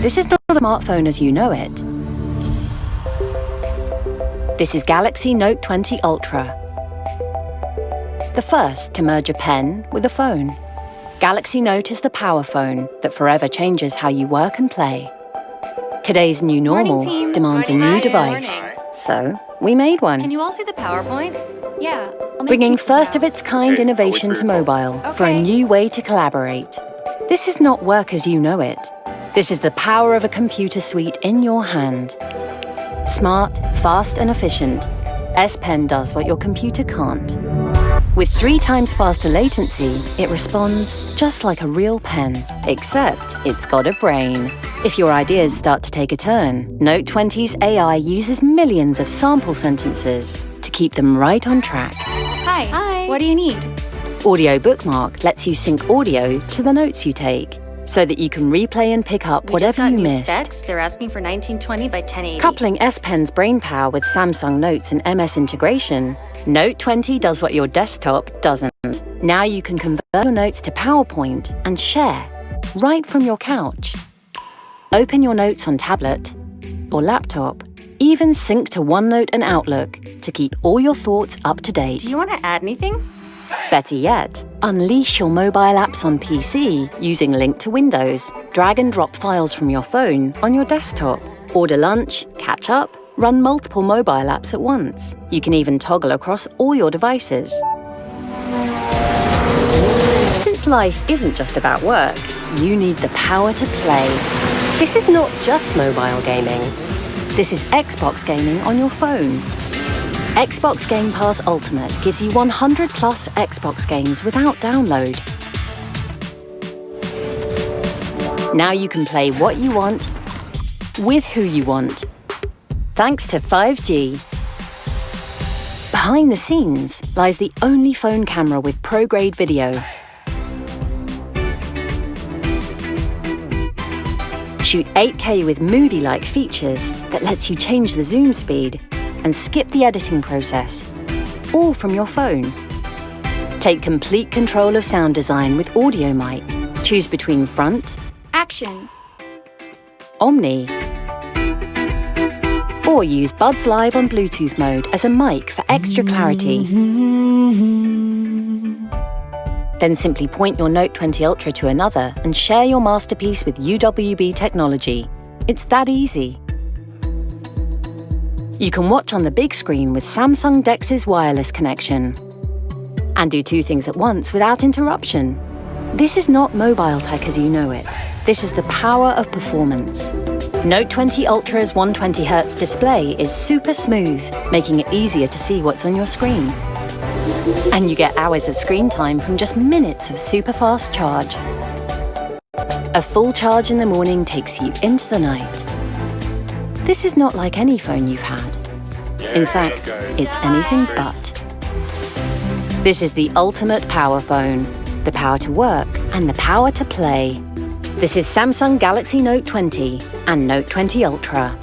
This is not a smartphone as you know it. This is Galaxy Note 20 Ultra, the first to merge a pen with a phone. Galaxy Note is the power phone that forever changes how you work and play. Today's new normal demands a new device, so we made one. Can you all see the PowerPoint? Yeah. Bringing first-of-its-kind innovation to mobile for a new way to collaborate. This is not work as you know it. This is the power of a computer suite in your hand. Smart, fast and efficient, S Pen does what your computer can't. With 3 times faster latency, it responds just like a real pen, except it's got a brain. If your ideas start to take a turn, Note 20's AI uses millions of sample sentences to keep them right on track. Hi. Hi. What do you need? Audio Bookmark lets you sync audio to the notes you take, so that you can replay and pick up whatever you missed. Specs. They're asking for 1920 by 1080. Coupling S Pen's brainpower with Samsung Notes and MS integration, Note 20 does what your desktop doesn't. Now you can convert your notes to PowerPoint and share right from your couch. Open your notes on tablet or laptop. Even sync to OneNote and Outlook to keep all your thoughts up to date. Do you want to add anything? Better yet, unleash your mobile apps on PC using Link to Windows. Drag and drop files from your phone on your desktop. Order lunch, catch up, run multiple mobile apps at once. You can even toggle across all your devices. Since life isn't just about work, you need the power to play. This is not just mobile gaming. This is Xbox gaming on your phone. Xbox Game Pass Ultimate gives you 100 plus Xbox games without download. Now you can play what you want, with who you want, thanks to 5G. Behind the scenes lies the only phone camera with pro-grade video. Shoot 8K with movie-like features that lets you change the zoom speed and skip the editing process, all from your phone. Take complete control of sound design with Audio Mic. Choose between front, Action. Omni, or use Buds Live on Bluetooth mode as a mic for extra clarity. Then simply point your Note 20 Ultra to another and share your masterpiece with UWB technology. It's that easy. You can watch on the big screen with Samsung DeX's wireless connection and do 2 things at once without interruption. This is not mobile tech as you know it. This is the power of performance. Note 20 Ultra's 120Hz display is super smooth, making it easier to see what's on your screen. And you get hours of screen time from just minutes of super fast charge. A full charge in the morning takes you into the night. This is not like any phone you've had. In fact, it's anything but. This is the ultimate power phone, the power to work and the power to play. This is Samsung Galaxy Note 20 and Note 20 Ultra.